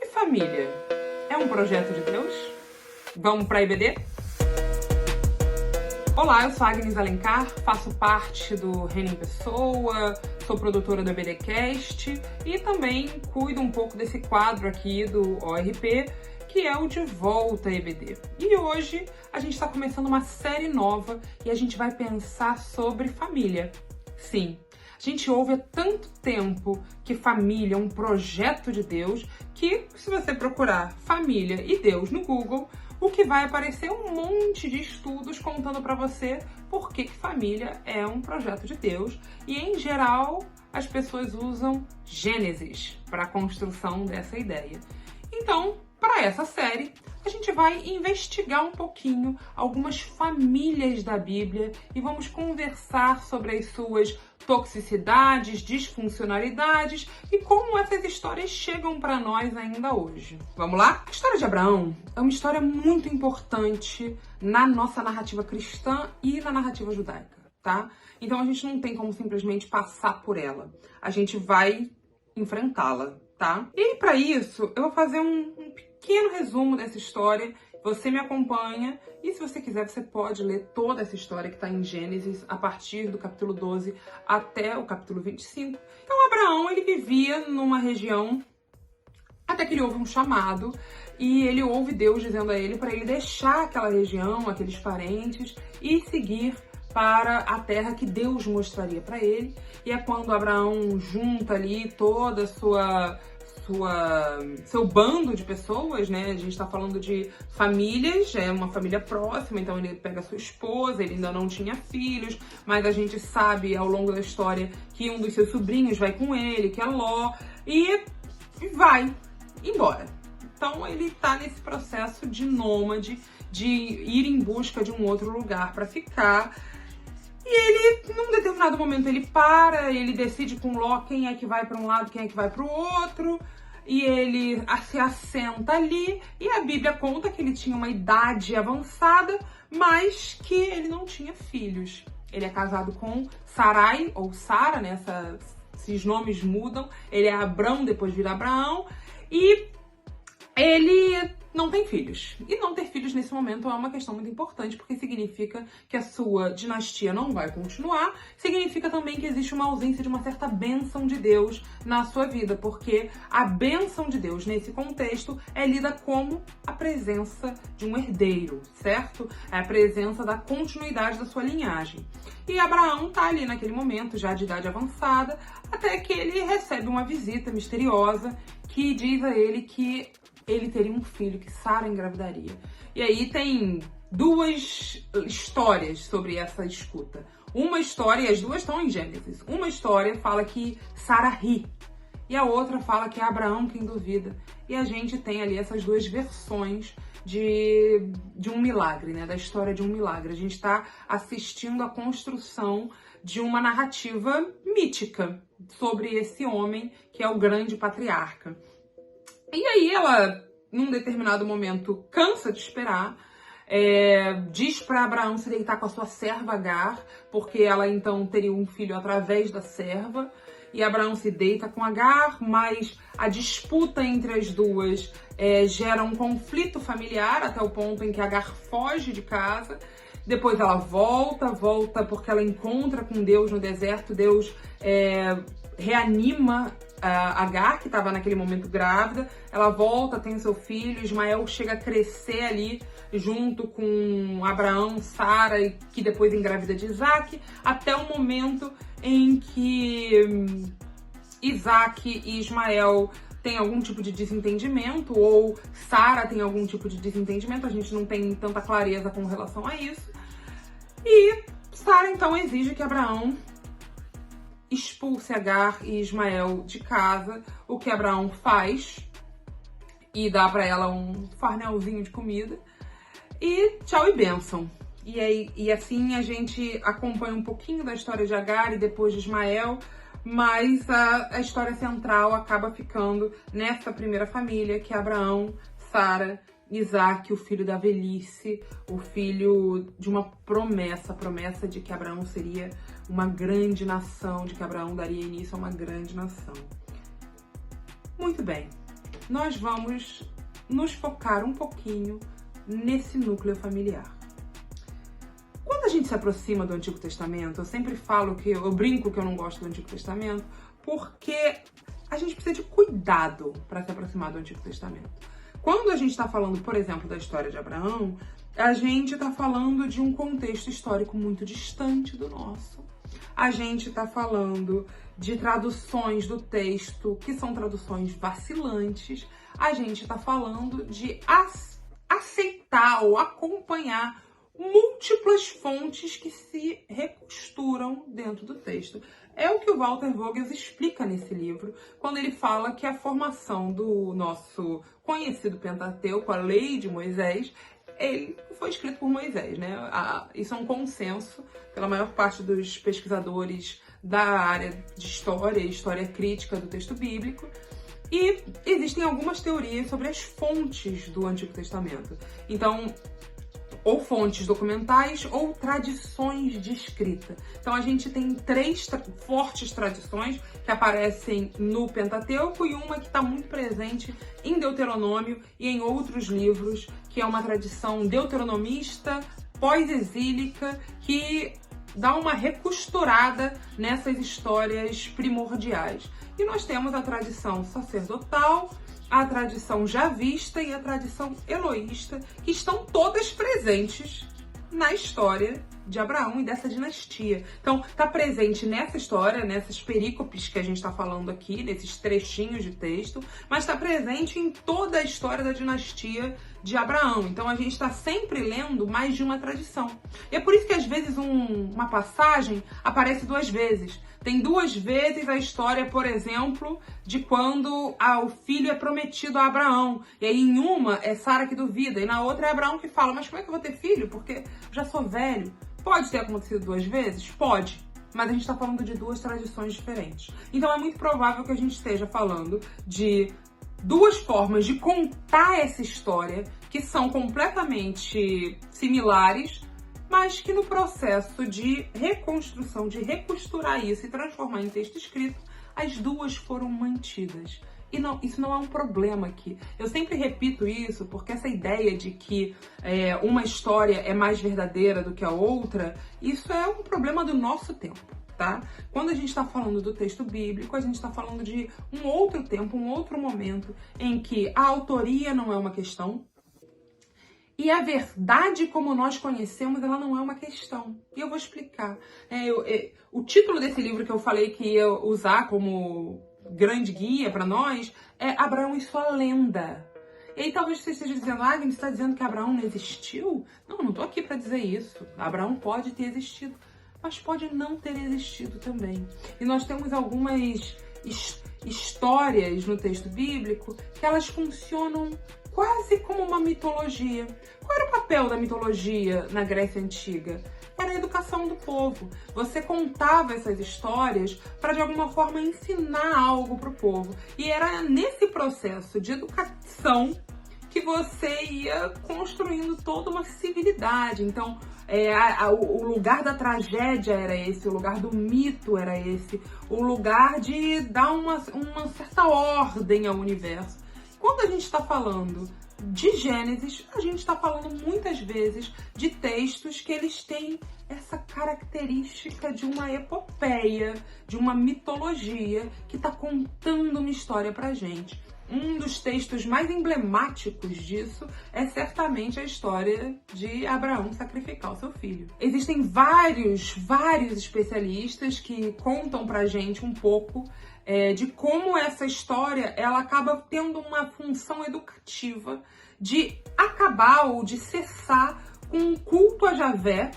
E família? É um projeto de Deus? Vamos para EBD? Olá, eu sou a Agnes Alencar, faço parte do Reino em Pessoa, sou produtora do EBDcast e também cuido um pouco desse quadro aqui do ORP, que é o De Volta EBD. E hoje a gente está começando uma série nova e a gente vai pensar sobre família. Sim, a gente ouve há tanto tempo que família é um projeto de Deus que, se você procurar família e Deus no Google, o que vai aparecer é um monte de estudos contando para você por que família é um projeto de Deus. E, em geral, as pessoas usam Gênesis para a construção dessa ideia. Então, para essa série, a gente vai investigar um pouquinho algumas famílias da Bíblia e vamos conversar sobre as suas toxicidades, disfuncionalidades e como essas histórias chegam para nós ainda hoje. Vamos lá? A história de Abraão é uma história muito importante na nossa narrativa cristã e na narrativa judaica, tá? Então a gente não tem como simplesmente passar por ela. A gente vai enfrentá-la, tá? E para isso, eu vou fazer um pequeno resumo dessa história. Você me acompanha e, se você quiser, você pode ler toda essa história que está em Gênesis, a partir do capítulo 12 até o capítulo 25. Então, Abraão, ele vivia numa região até que ele ouve um chamado e ele ouve Deus dizendo a ele para ele deixar aquela região, aqueles parentes e seguir para a terra que Deus mostraria para ele. E é quando Abraão junta ali toda a seu bando de pessoas, né? A gente está falando de famílias, é uma família próxima, então ele pega a sua esposa, ele ainda não tinha filhos, mas a gente sabe ao longo da história que um dos seus sobrinhos vai com ele, que é Ló, e vai embora. Então ele está nesse processo de nômade, de ir em busca de um outro lugar para ficar. E ele, num determinado momento, ele para, ele decide com Ló quem é que vai para um lado, quem é que vai para o outro, e ele se assenta ali, e a Bíblia conta que ele tinha uma idade avançada, mas que ele não tinha filhos. Ele é casado com Sarai, ou Sara, né? Esses nomes mudam, ele é Abrão, depois vira Abraão, e ele não tem filhos. E não ter filhos nesse momento é uma questão muito importante, porque significa que a sua dinastia não vai continuar, significa também que existe uma ausência de uma certa bênção de Deus na sua vida, porque a bênção de Deus nesse contexto é lida como a presença de um herdeiro, certo? É a presença da continuidade da sua linhagem. E Abraão tá ali naquele momento, já de idade avançada, até que ele recebe uma visita misteriosa que diz a ele que ele teria um filho, que Sara engravidaria. E aí tem duas histórias sobre essa escuta. Uma história, e as duas estão em Gênesis. Uma história fala que Sara ri, e a outra fala que é Abraão quem duvida. E a gente tem ali essas duas versões de um milagre, né? Da história de um milagre. A gente está assistindo a construção de uma narrativa mítica sobre esse homem que é o grande patriarca. E aí ela, num determinado momento, cansa de esperar, diz para Abraão se deitar com a sua serva Agar, porque ela então teria um filho através da serva, e Abraão se deita com Agar, mas a disputa entre as duas gera um conflito familiar até o ponto em que Agar foge de casa. Depois ela volta porque ela encontra com Deus no deserto. Deus reanima Agar, que estava naquele momento grávida. Ela volta, tem seu filho, Ismael chega a crescer ali junto com Abraão, Sara, que depois engravida de Isaac, até o momento em que Isaac e Ismael tem algum tipo de desentendimento, ou Sara tem algum tipo de desentendimento, a gente não tem tanta clareza com relação a isso. E Sara então exige que Abraão expulse Agar e Ismael de casa, o que Abraão faz, e dá para ela um farnelzinho de comida, e tchau e bênção. E assim a gente acompanha um pouquinho da história de Agar e depois de Ismael, mas a história central acaba ficando nessa primeira família, que é Abraão, Sara, Isaac, o filho da velhice, o filho de uma promessa de que Abraão seria uma grande nação, de que Abraão daria início a uma grande nação. Muito bem, nós vamos nos focar um pouquinho nesse núcleo familiar. Quando a gente se aproxima do Antigo Testamento, eu sempre falo que eu brinco que eu não gosto do Antigo Testamento, porque a gente precisa de cuidado para se aproximar do Antigo Testamento. Quando a gente está falando, por exemplo, da história de Abraão, a gente está falando de um contexto histórico muito distante do nosso. A gente está falando de traduções do texto que são traduções vacilantes. A gente está falando de aceitar ou acompanhar múltiplas fontes que se recosturam dentro do texto. É o que o Walter Voges explica nesse livro, quando ele fala que a formação do nosso conhecido Pentateuco, a lei de Moisés, ele foi escrito por Moisés, né? Isso é um consenso pela maior parte dos pesquisadores da área de história e história crítica do texto bíblico. E existem algumas teorias sobre as fontes do Antigo Testamento. Então, ou fontes documentais ou tradições de escrita. Então a gente tem 3 fortes tradições que aparecem no Pentateuco e uma que está muito presente em Deuteronômio e em outros livros, que é uma tradição deuteronomista, pós-exílica, que dá uma recosturada nessas histórias primordiais. E nós temos a tradição sacerdotal, a tradição javista e a tradição eloísta, que estão todas presentes na história de Abraão e dessa dinastia. Então, está presente nessa história, nessas perícopes que a gente está falando aqui, nesses trechinhos de texto, mas está presente em toda a história da dinastia de Abraão. Então, a gente está sempre lendo mais de uma tradição. E é por isso que, às vezes, uma passagem aparece 2 vezes. Tem 2 vezes a história, por exemplo, de quando o filho é prometido a Abraão. E aí, em uma, é Sara que duvida, e na outra é Abraão que fala, mas como é que eu vou ter filho? Porque eu já sou velho. Pode ter acontecido 2 vezes? Pode. Mas a gente está falando de 2 tradições diferentes. Então, é muito provável que a gente esteja falando de 2 formas de contar essa história que são completamente similares, mas que no processo de reconstrução, de recosturar isso e transformar em texto escrito, as 2 foram mantidas. E não, isso não é um problema aqui. Eu sempre repito isso porque essa ideia de que uma história é mais verdadeira do que a outra, isso é um problema do nosso tempo, tá? Quando a gente está falando do texto bíblico, a gente está falando de um outro tempo, um outro momento em que a autoria não é uma questão, e a verdade como nós conhecemos, ela não é uma questão. E eu vou explicar. O título desse livro que eu falei que ia usar como grande guia para nós é Abraão e sua lenda. E aí talvez você esteja dizendo, Agnes, você está dizendo que Abraão não existiu? Não, não estou aqui para dizer isso. Abraão pode ter existido, mas pode não ter existido também. E nós temos algumas histórias no texto bíblico que elas funcionam quase como uma mitologia. Qual era o papel da mitologia na Grécia Antiga? Era a educação do povo. Você contava essas histórias para, de alguma forma, ensinar algo para o povo. E era nesse processo de educação que você ia construindo toda uma civilidade. Então, o lugar da tragédia era esse, o lugar do mito era esse, o lugar de dar uma certa ordem ao universo. Quando a gente está falando de Gênesis, a gente está falando muitas vezes de textos que eles têm essa característica de uma epopeia, de uma mitologia que está contando uma história pra gente. Um dos textos mais emblemáticos disso é certamente a história de Abraão sacrificar o seu filho. Existem vários especialistas que contam pra gente um pouco de como essa história ela acaba tendo uma função educativa de acabar ou de cessar com um culto a Javé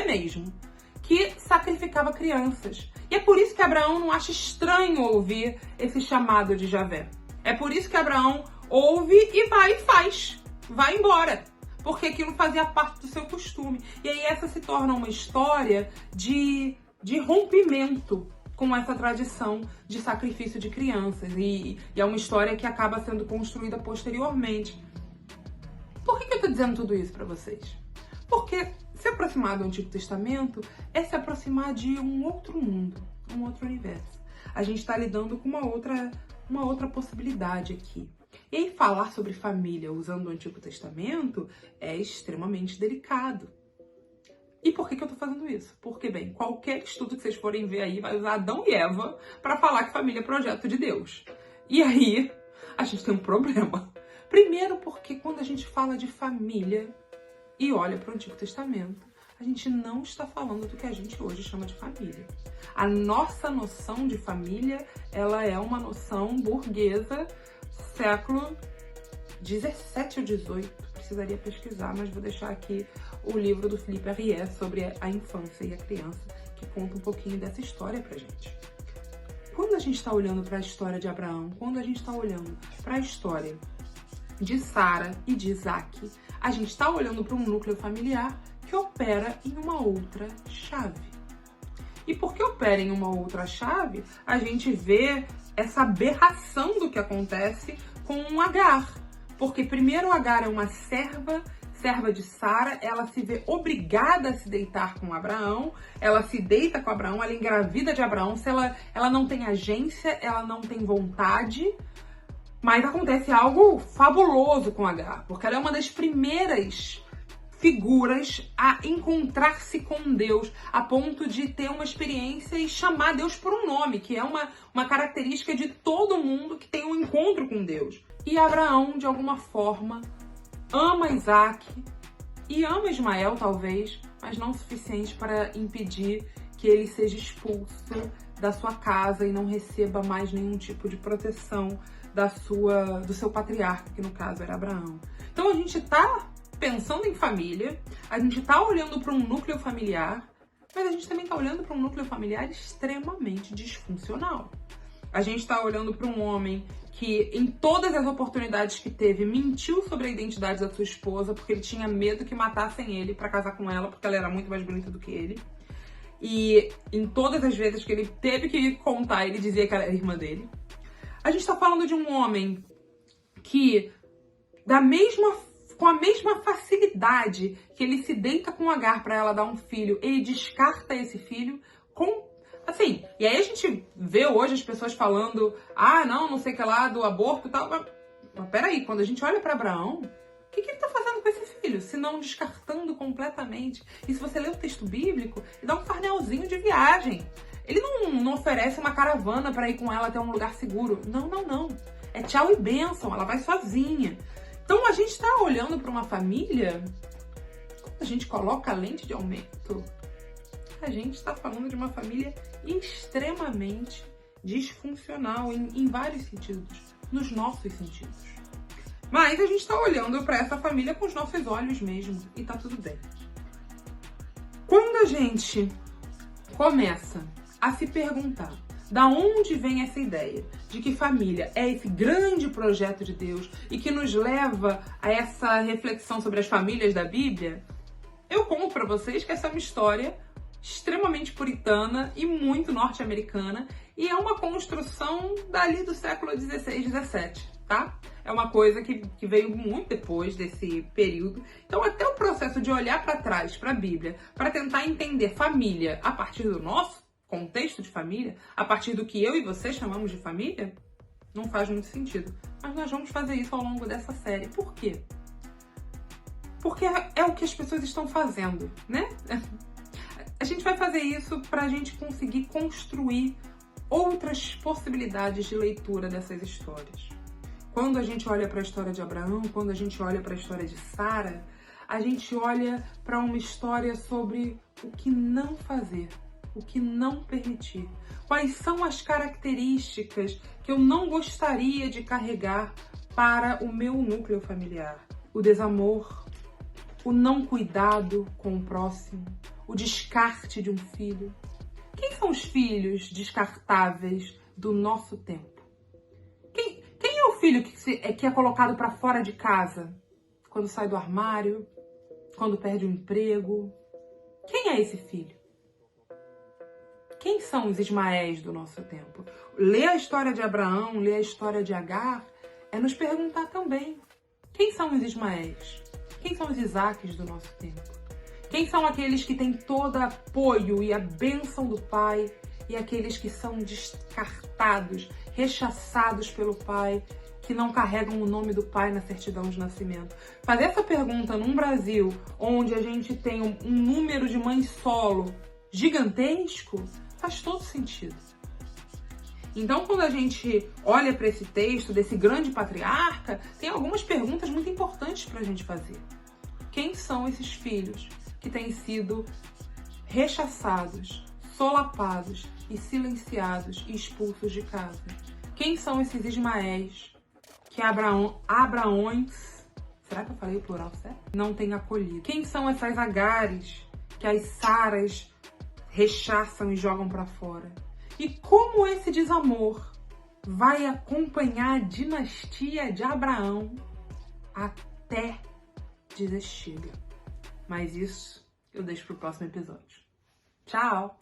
mesmo, que sacrificava crianças. E é por isso que Abraão não acha estranho ouvir esse chamado de Javé. É por isso que Abraão ouve e vai e faz. Vai embora. Porque aquilo fazia parte do seu costume. E aí essa se torna uma história de rompimento com essa tradição de sacrifício de crianças. E é uma história que acaba sendo construída posteriormente. Por que eu tô dizendo tudo isso para vocês? Porque se aproximar do Antigo Testamento é se aproximar de um outro mundo, um outro universo. A gente está lidando com uma uma outra possibilidade aqui. E aí, falar sobre família usando o Antigo Testamento é extremamente delicado. E por que eu tô fazendo isso? Porque, bem, qualquer estudo que vocês forem ver aí vai usar Adão e Eva para falar que família é projeto de Deus. E aí, a gente tem um problema. Primeiro porque quando a gente fala de família e olha para o Antigo Testamento, a gente não está falando do que a gente hoje chama de família. A nossa noção de família, ela é uma noção burguesa, século 17 ou 18. Precisaria pesquisar, mas vou deixar aqui o livro do Philippe Arriès sobre a infância e a criança, que conta um pouquinho dessa história pra gente. Quando a gente está olhando para a história de Abraão, quando a gente está olhando para a história de Sara e de Isaac, a gente está olhando para um núcleo familiar que opera em uma outra chave. E porque opera em uma outra chave, a gente vê essa aberração do que acontece com Agar. Porque primeiro Agar é uma serva de Sara, ela se vê obrigada a se deitar com Abraão, ela se deita com Abraão, ela engravida de Abraão, se ela não tem agência, ela não tem vontade, mas acontece algo fabuloso com Agar, porque ela é uma das primeiras figuras a encontrar-se com Deus, a ponto de ter uma experiência e chamar Deus por um nome, que é uma característica de todo mundo que tem um encontro com Deus. E Abraão, de alguma forma, ama Isaac e ama Ismael, talvez, mas não o suficiente para impedir que ele seja expulso da sua casa e não receba mais nenhum tipo de proteção do seu patriarca, que no caso era Abraão. Então a gente está pensando em família, a gente está olhando para um núcleo familiar, mas a gente também está olhando para um núcleo familiar extremamente disfuncional. A gente está olhando para um homem que, em todas as oportunidades que teve, mentiu sobre a identidade da sua esposa, porque ele tinha medo que matassem ele para casar com ela, porque ela era muito mais bonita do que ele. E em todas as vezes que ele teve que contar, ele dizia que ela era irmã dele. A gente está falando de um homem que, com a mesma facilidade que ele se deita com Agar para ela dar um filho, ele descarta esse filho assim, e aí a gente vê hoje as pessoas falando, não sei o que lá, do aborto e tal, mas peraí, quando a gente olha para Abraão, o que ele tá fazendo com esse filho? Se não descartando completamente. E se você ler o texto bíblico, ele dá um farnelzinho de viagem. Ele não oferece uma caravana para ir com ela até um lugar seguro. Não. É tchau e bênção, ela vai sozinha. Então a gente tá olhando para uma família, quando a gente coloca a lente de aumento, a gente está falando de uma família extremamente disfuncional em vários sentidos, nos nossos sentidos. Mas a gente está olhando para essa família com os nossos olhos mesmo e tá tudo bem. Quando a gente começa a se perguntar da onde vem essa ideia de que família é esse grande projeto de Deus e que nos leva a essa reflexão sobre as famílias da Bíblia, eu conto para vocês que essa é uma história extremamente puritana e muito norte-americana, e é uma construção dali do século XVI, XVII, tá? É uma coisa que veio muito depois desse período. Então, até o processo de olhar para trás, para a Bíblia, para tentar entender família a partir do nosso contexto de família, a partir do que eu e você chamamos de família, não faz muito sentido. Mas nós vamos fazer isso ao longo dessa série. Por quê? Porque é o que as pessoas estão fazendo, né? A gente vai fazer isso para a gente conseguir construir outras possibilidades de leitura dessas histórias. Quando a gente olha para a história de Abraão, quando a gente olha para a história de Sara, a gente olha para uma história sobre o que não fazer, o que não permitir. Quais são as características que eu não gostaria de carregar para o meu núcleo familiar? O desamor, o não cuidado com o próximo, o descarte de um filho. Quem são os filhos descartáveis do nosso tempo? Quem é o filho que é colocado para fora de casa quando sai do armário, quando perde o emprego? Quem é esse filho? Quem são os Ismaéis do nosso tempo? Ler a história de Abraão, ler a história de Agar, é nos perguntar também: quem são os Ismaéis? Quem são os Isaques do nosso tempo? Quem são aqueles que têm todo apoio e a bênção do pai e aqueles que são descartados rechaçados pelo pai, que não carregam o nome do pai na certidão de nascimento? Fazer essa pergunta num Brasil onde a gente tem um número de mães solo gigantesco faz todo sentido. Então, quando a gente olha para esse texto desse grande patriarca, tem algumas perguntas muito importantes para a gente fazer. Quem são esses filhos que têm sido rechaçados, solapados e silenciados e expulsos de casa? Quem são esses Ismaéis que Abraões, será que eu falei o plural certo? Não tem acolhido? Quem são essas Agares que as Saras rechaçam e jogam para fora? E como esse desamor vai acompanhar a dinastia de Abraão até dizer chega? Mas isso eu deixo para o próximo episódio. Tchau!